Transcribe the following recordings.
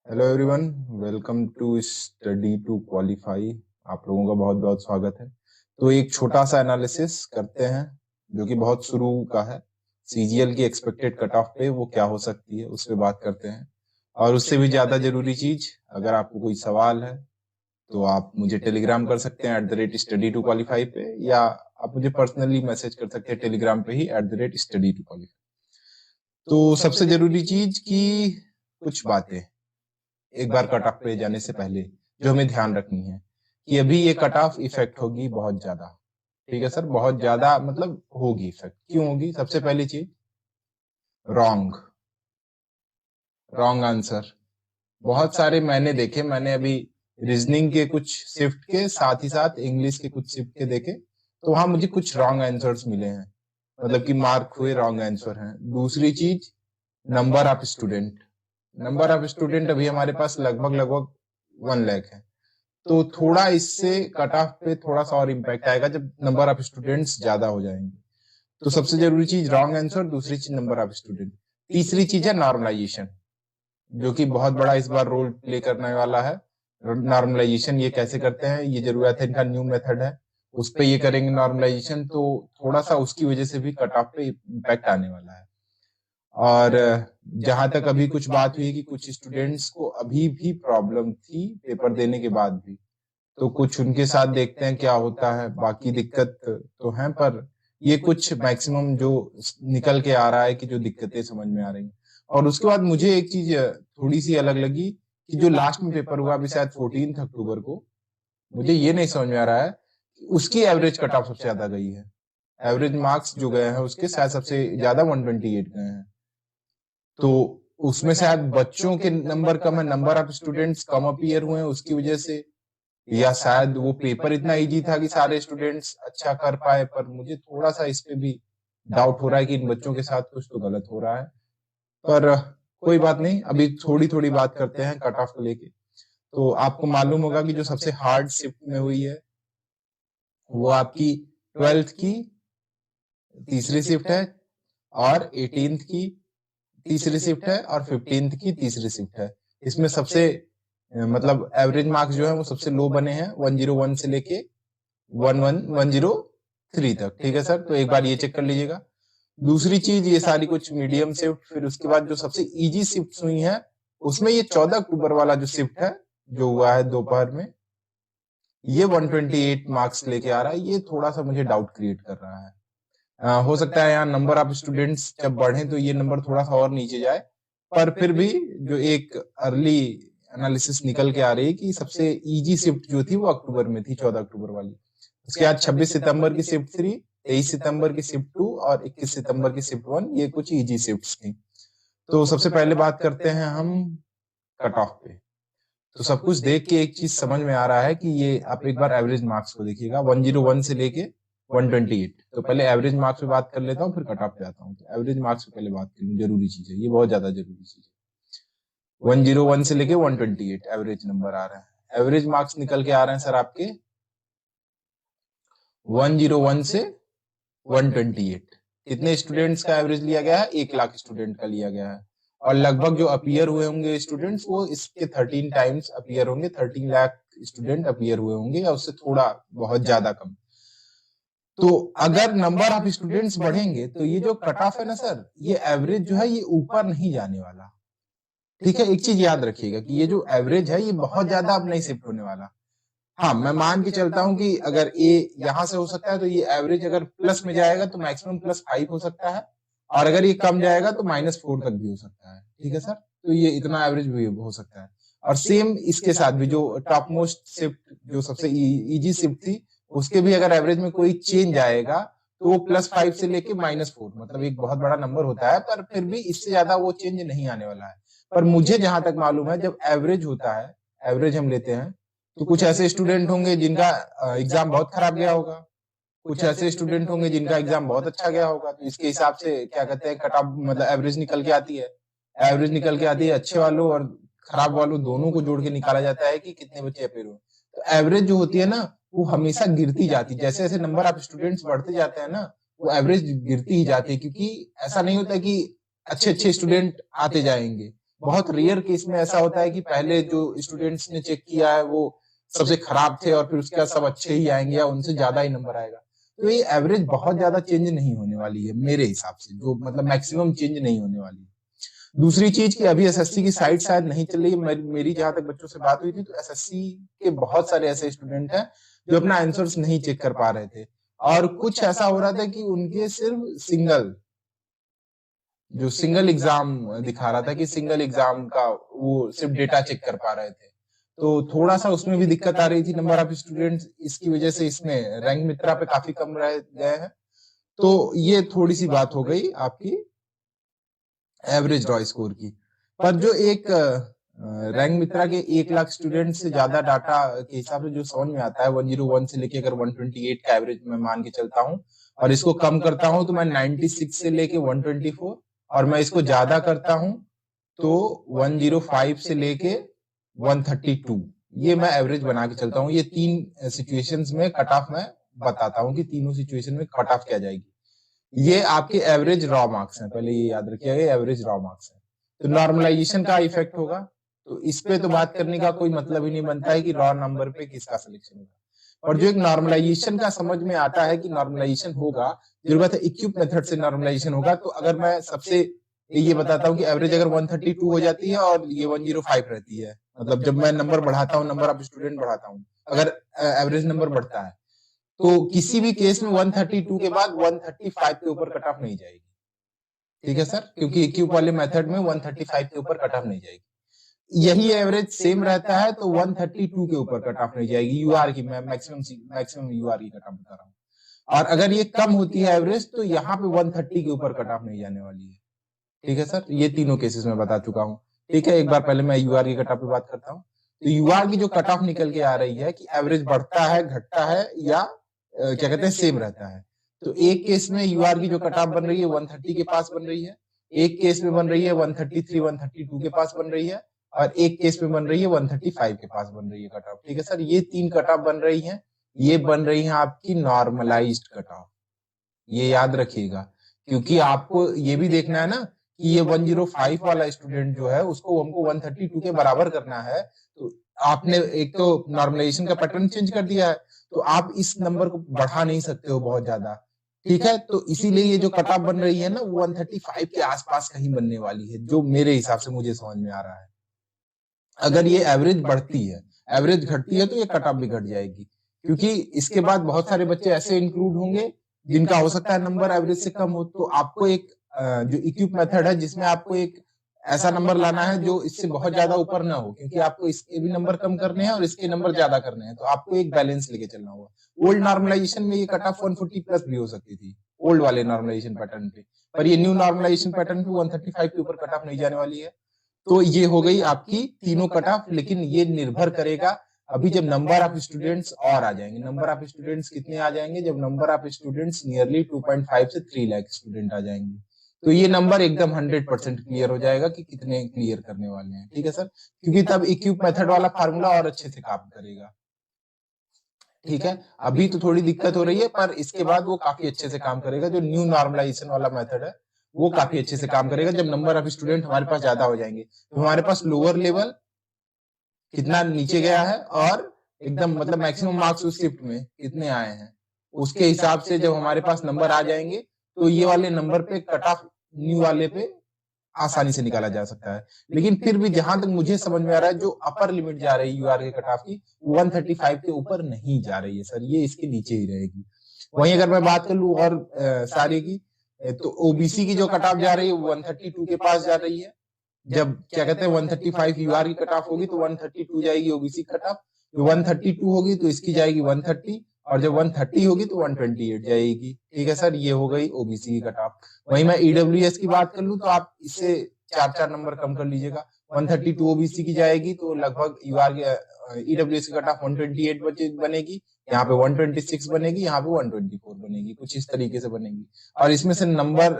Hello everyone, welcome to study to qualify. आप लोगों का बहुत बहुत स्वागत है। तो एक छोटा सा एनालिसिस करते हैं जो कि बहुत शुरू का है। सीजीएल की एक्सपेक्टेड कट ऑफ पे वो क्या हो सकती है उस पर बात करते हैं। और उससे भी ज्यादा जरूरी चीज, अगर आपको कोई सवाल है तो आप मुझे टेलीग्राम कर सकते हैं @study2qualify पे, या आप मुझे पर्सनली मैसेज कर सकते हैं टेलीग्राम पे ही @study2qualify। तो सबसे जरूरी चीज की कुछ बातें एक बार कट ऑफ पे जाने से पहले जो हमें ध्यान रखनी है कि अभी ये कट ऑफ इफेक्ट होगी बहुत ज्यादा। ठीक है सर, बहुत ज्यादा मतलब होगी इफेक्ट। क्यों होगी? सबसे पहली चीज, रॉन्ग रॉन्ग आंसर बहुत सारे मैंने देखे। मैंने अभी रीजनिंग के कुछ शिफ्ट के साथ ही साथ इंग्लिश के कुछ शिफ्ट के देखे, तो वहां मुझे कुछ रॉन्ग आंसर्स मिले हैं, मतलब कि मार्क हुए रॉन्ग आंसर हैं। दूसरी चीज, number of student. Number of student अभी हमारे पास लगभग लगभग 1 लाख है। तो थोड़ा इससे कट ऑफ पे थोड़ा सा और इम्पैक्ट आएगा जब नंबर ऑफ स्टूडेंट्स ज्यादा हो जाएंगे। तो सबसे जरूरी चीज रॉन्ग आंसर, दूसरी चीज नंबर ऑफ स्टूडेंट, तीसरी चीज है नॉर्मलाइजेशन, जो कि बहुत बड़ा इस बार रोल प्ले करने वाला है। नॉर्मलाइजेशन ये कैसे करते हैं, ये जरूरत है, इनका न्यू मेथड है, उस पे ये करेंगे नॉर्मलाइजेशन, तो थोड़ा सा उसकी वजह से भी कट ऑफ पे इम्पैक्ट आने वाला है। और जहां तक अभी कुछ बात हुई कि कुछ स्टूडेंट्स को अभी भी प्रॉब्लम थी पेपर देने के बाद भी, तो कुछ उनके साथ देखते हैं क्या होता है। बाकी दिक्कत तो है, पर ये कुछ मैक्सिमम जो निकल के आ रहा है कि जो दिक्कतें समझ में आ रही हैं। और उसके बाद मुझे एक चीज थोड़ी सी अलग लगी कि जो लास्ट में पेपर हुआ अभी शायद 14 अक्टूबर को, मुझे ये नहीं समझ में आ रहा है कि उसकी एवरेज कट ऑफ सबसे ज्यादा गई है। एवरेज मार्क्स जो गए हैं उसके शायद सबसे ज्यादा 128 गए हैं। तो उसमें शायद बच्चों के नंबर कम है, number of students come appear हुए हैं उसकी वजह से, या शायद वो पेपर इतना इजी था कि सारे स्टूडेंट्स अच्छा कर पाए। पर मुझे थोड़ा सा इस पे भी डाउट हो रहा है कि इन बच्चों के साथ कुछ तो गलत हो रहा है। पर कोई बात नहीं, अभी थोड़ी थोड़ी बात करते हैं कट ऑफ को लेके। तो आपको मालूम होगा कि जो सबसे हार्ड शिफ्ट में हुई है वो आपकी 12th की तीसरी शिफ्ट है, और 18th की तीसरी शिफ्ट है, और 15th की तीसरी शिफ्ट है। इसमें सबसे मतलब एवरेज मार्क्स जो है वो सबसे लो बने हैं 101 से लेके 11103 तक। ठीक है सर, तो एक बार ये चेक कर लीजिएगा। दूसरी चीज, ये सारी कुछ मीडियम शिफ्ट, फिर उसके बाद जो सबसे इजी शिफ्ट हुई है उसमें ये 14 अक्टूबर वाला जो शिफ्ट है जो हुआ है दोपहर में, ये 128 मार्क्स लेके आ रहा है। ये थोड़ा सा मुझे डाउट क्रिएट कर रहा है। हो सकता है यहाँ नंबर ऑफ स्टूडेंट्स जब बढ़े तो ये नंबर थोड़ा सा और नीचे जाए, पर फिर भी जो एक अर्ली एनालिसिस निकल के आ रही है कि सबसे इजी शिफ्ट जो थी वो अक्टूबर में थी, 14 अक्टूबर वाली। उसके बाद 26 सितंबर की शिफ्ट 3, 23 सितंबर की शिफ्ट 2 और 21 सितंबर की शिफ्ट 1, ये कुछ इजी शिफ्ट्स थी। तो सबसे पहले बात करते हैं हम कट ऑफ पे। तो सब कुछ देख के एक चीज समझ में आ रहा है कि ये आप एक बार एवरेज मार्क्स को देखिएगा 101 से लेके 128। तो पहले एवरेज मार्क्स पे बात कर लेता हूँ, फिर कट ऑफ पे आता हूँ। तो एवरेज मार्क्स पे पहले बात करूँ, जरूरी चीज है, ये बहुत ज्यादा जरूरी चीज है। 101 से लेके 128 एवरेज नंबर आ रहा है। एवरेज मार्क्स निकल के आ रहे हैं सर आपके 101 से 128। कितने स्टूडेंट्स का एवरेज लिया गया है? 1 लाख स्टूडेंट का लिया गया है। और लगभग जो अपीयर हुए होंगे स्टूडेंट्स वो इसके 13 टाइम्स अपीयर होंगे, 13 लाख स्टूडेंट अपीयर हुए होंगे, या उससे थोड़ा बहुत ज्यादा कम। तो अगर नंबर ऑफ स्टूडेंट्स बढ़ेंगे तो ये जो कट ऑफ है ना सर, ये एवरेज जो है ये ऊपर नहीं जाने वाला। ठीक है, एक चीज याद रखिएगा कि ये जो एवरेज है ये बहुत ज्यादा अब नहीं शिफ्ट होने वाला। हाँ, मैं मान के चलता हूं कि अगर ए यहां से हो सकता है तो ये एवरेज अगर प्लस में जाएगा तो मैक्सिमम +5 हो सकता है, और अगर ये कम जाएगा तो -4 तक भी हो सकता है। ठीक है सर, तो ये इतना एवरेज भी हो सकता है। और सेम इसके साथ भी जो टॉप मोस्ट शिफ्ट जो सबसे इजी शिफ्ट थी, उसके भी अगर एवरेज में कोई चेंज आएगा तो वो +5 से लेके -4, मतलब एक बहुत बड़ा नंबर होता है, पर फिर भी इससे ज्यादा वो चेंज नहीं आने वाला है। पर मुझे जहां तक मालूम है, जब एवरेज होता है, एवरेज हम लेते हैं, तो कुछ ऐसे स्टूडेंट होंगे जिनका एग्जाम बहुत खराब गया होगा, कुछ ऐसे स्टूडेंट होंगे जिनका एग्जाम बहुत अच्छा गया होगा। तो इसके हिसाब से क्या कहते हैं, कट ऑफ मतलब एवरेज निकल के आती है। एवरेज निकल के आती है, अच्छे वालों और खराब वालों दोनों को जोड़ के निकाला जाता है कि कितने बच्चे अपेयर हुए। तो एवरेज जो होती है ना, वो हमेशा गिरती जाती है। जैसे जैसे नंबर ऑफ स्टूडेंट्स बढ़ते जाते हैं ना, वो एवरेज गिरती ही जाती है, क्योंकि ऐसा नहीं होता कि अच्छे अच्छे स्टूडेंट आते जाएंगे। बहुत रेयर केस में ऐसा होता है कि पहले जो स्टूडेंट्स ने चेक किया है वो सबसे खराब थे और फिर उसके बाद सब अच्छे ही आएंगे या उनसे ज्यादा ही नंबर आएगा। तो ये एवरेज बहुत ज्यादा चेंज नहीं होने वाली है मेरे हिसाब से, जो मतलब मैक्सिमम चेंज नहीं होने वाली है। दूसरी चीज कि अभी एसएससी की साइट शायद नहीं चल रही है, मेरी जहां तक बच्चों से बात हुई थी तो एसएससी के बहुत सारे ऐसे स्टूडेंट हैं जो अपना आंसर्स नहीं चेक कर पा रहे थे, और कुछ ऐसा हो रहा था कि उनके सिर्फ सिंगल एग्जाम दिखा रहा था कि सिंगल एग्जाम का वो सिर्फ डेटा चेक कर पा रहे थे। तो थोड़ा सा उसमें भी दिक्कत आ रही थी नंबर ऑफ स्टूडेंट्स, इसकी वजह से इसमें रैंक मित्रा पे काफी कम रह गए हैं। तो ये थोड़ी सी बात हो गई आपकी एवरेज ड्रॉ स्कोर की। पर जो एक रैंक मित्रा के 1 लाख स्टूडेंट से ज्यादा डाटा के हिसाब से जो समझ में आता है 101 से लेके अगर 128 का एवरेज मैं मान के चलता हूँ और इसको कम करता हूँ तो मैं 96 से लेके 124, और मैं इसको ज्यादा करता हूँ तो 105 से लेके 132, ये मैं एवरेज बना के चलता हूँ। ये 3 सिचुएशंस में कट ऑफ मैं बताता हूँ कि तीनों सिचुएशन में कट ऑफ क्या जाएगी। ये आपके एवरेज रॉ मार्क्स हैं, पहले ये याद रखिएगा, ये एवरेज रॉ मार्क्स हैं। तो नॉर्मलाइजेशन का इफेक्ट होगा, तो इस पे तो बात करने का कोई मतलब ही नहीं बनता है कि रॉ नंबर पे किसका सिलेक्शन होगा। और जो एक नॉर्मलाइजेशन का समझ में आता है कि नॉर्मलाइजेशन होगा, जरूरत है इक्यूब मेथड से नॉर्मलाइजेशन होगा। तो अगर मैं सबसे ये बताता हूँ कि एवरेज अगर 132 हो जाती है और ये 105 रहती है, मतलब जब मैं नंबर बढ़ाता हूँ, नंबर ऑफ स्टूडेंट बढ़ाता हूँ, अगर एवरेज नंबर बढ़ता है तो किसी भी केस में 132 के बाद 135 के ऊपर कट ऑफ नहीं जाएगी। ठीक है सर, क्योंकि इक्यूब वाले मेथड में 135 के ऊपर कट ऑफ नहीं जाएगी। यही एवरेज सेम रहता है तो 132 के ऊपर कट ऑफ नहीं जाएगी, यूआर की, मैं मैक्सिमम यूआर की कट ऑफ बता रहा हूँ। और अगर ये कम होती है एवरेज तो यहाँ पे 130 के ऊपर कट ऑफ नहीं जाने वाली है। ठीक है सर, ये तीनों केसेस में बता चुका हूँ। ठीक है, एक बार पहले मैं यूआर की कट ऑफ पे बात करता हूँ। तो यूआर की जो कट ऑफ निकल के आ रही है कि एवरेज बढ़ता है, घटता है, या क्या कहते हैं सेम रहता है। तो एक केस में यूआर की जो कट ऑफ बन रही है 130 के पास बन रही है, एक केस में बन रही है 133 132 के पास बन रही है, और एक केस में बन रही है 135 के पास बन रही है कट ऑफ। ठीक है सर, ये 3 कट ऑफ बन रही है, ये बन रही है आपकी नॉर्मलाइज्ड कट ऑफ, ये याद रखिएगा। क्योंकि आपको ये भी देखना है ना कि ये 105 वाला स्टूडेंट जो है उसको हमको 132 के बराबर करना है, तो आपने एक तो नॉर्मलाइजेशन का पैटर्न चेंज कर दिया है, तो आप इस नंबर को बढ़ा नहीं सकते हो बहुत ज्यादा। ठीक है, तो इसीलिए ये जो कट ऑफ बन रही है ना 135 के आसपास कहीं बनने वाली है, जो मेरे हिसाब से मुझे समझ में आ रहा है। अगर ये एवरेज बढ़ती है, एवरेज घटती है तो ये कट ऑफ भी घट जाएगी, क्योंकि इसके बाद बहुत सारे बच्चे ऐसे इंक्लूड होंगे जिनका हो सकता है नंबर एवरेज से कम हो। तो आपको एक जो इक्विप मेथड है जिसमें आपको एक ऐसा नंबर लाना है जो इससे बहुत ज्यादा ऊपर ना हो, क्योंकि आपको इसके भी नंबर कम करने हैं और इसके नंबर ज्यादा करने हैं, तो आपको एक बैलेंस लेके चलना होगा। ओल्ड नॉर्मलाइजेशन में ये कट ऑफ 140 प्लस भी हो सकती थी, ओल्ड वाले नॉर्मलाइजेशन पैटर्न पे, पर ये न्यू नॉर्मलाइजेशन पैटर्न पे 135 के ऊपर कट ऑफ नहीं जाने वाली है। तो ये हो गई आपकी तीनों कट ऑफ, लेकिन ये निर्भर करेगा अभी जब नंबर ऑफ स्टूडेंट्स और आ जाएंगे। नंबर ऑफ स्टूडेंट्स कितने आ जाएंगे? जब नंबर ऑफ स्टूडेंट्स नियरली 2.5 से 3 लाख स्टूडेंट आ जाएंगे, तो ये नंबर एकदम 100% क्लियर हो जाएगा कि कितने क्लियर करने वाले हैं। ठीक है सर, क्योंकि तब इक्यूब मेथड वाला फार्मूला और अच्छे से काम करेगा। ठीक है, अभी तो थोड़ी दिक्कत हो रही है, पर इसके बाद वो काफी अच्छे से काम करेगा। जो न्यू नॉर्मलाइजेशन वाला मेथड है वो काफी अच्छे से काम करेगा जब नंबर ऑफ स्टूडेंट हमारे पास ज्यादा हो जाएंगे। तो हमारे पास लोअर लेवल कितना नीचे गया है और एकदम मतलब मैक्सिमम मार्क्स उस शिफ्ट में कितने आए हैं, उसके हिसाब से जब हमारे पास नंबर आ जाएंगे तो ये वाले नंबर पे कट ऑफ न्यू वाले पे आसानी से निकाला जा सकता है। लेकिन फिर भी जहां तक मुझे समझ में आ रहा है जो अपर लिमिट जा रही है यूआर के कट ऑफ की 135 के ऊपर नहीं जा रही है सर, ये इसके नीचे ही रहेगी। वहीं अगर मैं बात कर लूं और सारे की, तो ओबीसी की जो कट ऑफ जा रही है 132 के पास जा रही है। जब क्या कहते हैं 135 यूआर की कट ऑफ होगी तो 132 जाएगी ओबीसी कट ऑफ, जो 132 होगी तो इसकी जाएगी 130, और जब 130 होगी तो 128 जाएगी। ठीक है सर, ये हो गई ओबीसी की कट ऑफ। वहीं मैं ईडब्ल्यूएस की बात कर लूं तो आप इससे 4 नंबर कम कर लीजिएगा। 132 ओबीसी की जाएगी तो लगभग यूआर ईडब्ल्यूएस की कट ऑफ 128 बनेगी, यहाँ पे 126 बनेगी, यहाँ पे 124 बनेगी, कुछ इस तरीके से बनेगी। और इसमें से नंबर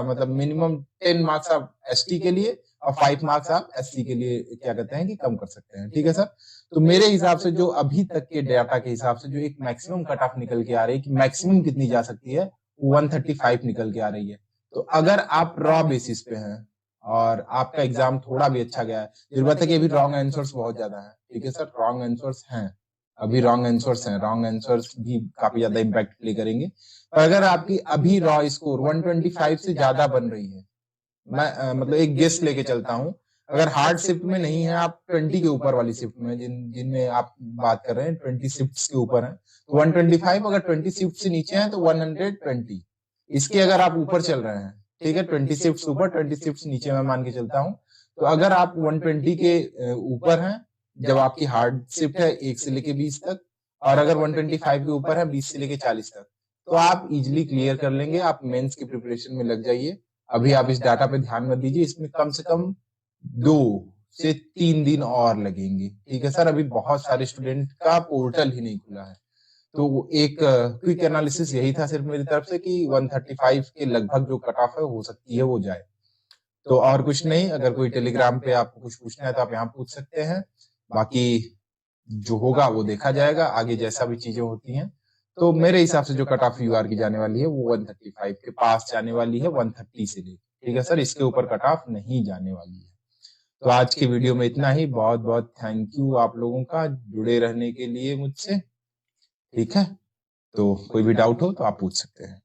मतलब मिनिमम 10 मार्क्स आप एसटी के लिए और 5 मार्क्स आप एससी के लिए क्या कहते हैं कि कम कर सकते हैं। ठीक है सर, तो मेरे हिसाब से जो अभी तक के डाटा के हिसाब से जो एक मैक्सिमम कट ऑफ निकल के आ रही है कि मैक्सिमम कितनी जा सकती है, 135 निकल के आ रही है। तो अगर आप रॉ बेसिस पे हैं, और आपका एग्जाम थोड़ा भी अच्छा गया है, जरूरत है कि अभी रॉन्ग आंसर्स बहुत ज्यादा है, ठीक है सर, रॉन्ग आंसर्स हैं, अभी रॉन्ग आंसर्स हैं, रॉन्ग आंसर्स भी काफी ज्यादा इम्पैक्ट प्ले करेंगे। पर अगर आपकी अभी रॉ स्कोर 125 से ज्यादा बन रही है, मैं मतलब एक गेस लेके चलता हूँ, अगर हार्ड शिफ्ट में नहीं है, आप 20 के ऊपर वाली शिफ्ट में, जिनमें आप बात कर रहे हैं 20 शिफ्ट्स के ऊपर है, तो 125, अगर 20 शिफ्ट से नीचे है तो 120, इसके अगर आप ऊपर चल रहे हैं, ठीक है, 20 शिफ्ट ऊपर 20 शिफ्ट नीचे मैं मान के चलता हूँ, तो अगर आप 120 के ऊपर हैं जब आपकी हार्ड शिफ्ट है 1 से लेके 20 तक, और अगर 125 के ऊपर है 20 से लेके 40 तक, तो आप इजिली क्लियर कर लेंगे, आप मेंस की प्रिपरेशन में लग जाइए। अभी आप इस डाटा पे ध्यान मत दीजिए, इसमें कम से कम 2 से 3 दिन और लगेंगे, ठीक है सर, अभी बहुत सारे स्टूडेंट का पोर्टल ही नहीं खुला है। तो एक क्विक एनालिसिस यही था सिर्फ मेरी तरफ से कि 135 के लगभग जो कट ऑफ है हो सकती है वो जाए, तो और कुछ नहीं। अगर कोई टेलीग्राम पे आपको कुछ पूछना है तो आप यहाँ पूछ सकते हैं, बाकी जो होगा वो देखा जाएगा आगे जैसा भी चीजें होती हैं। तो मेरे हिसाब से जो कट ऑफ यूआर की जाने वाली है वो 135 के पास जाने वाली है, 130 से लेकर, ठीक है सर, इसके ऊपर कट ऑफ नहीं जाने वाली है। तो आज की वीडियो में इतना ही, बहुत बहुत थैंक यू आप लोगों का जुड़े रहने के लिए मुझसे, ठीक है, तो कोई भी डाउट हो तो आप पूछ सकते हैं।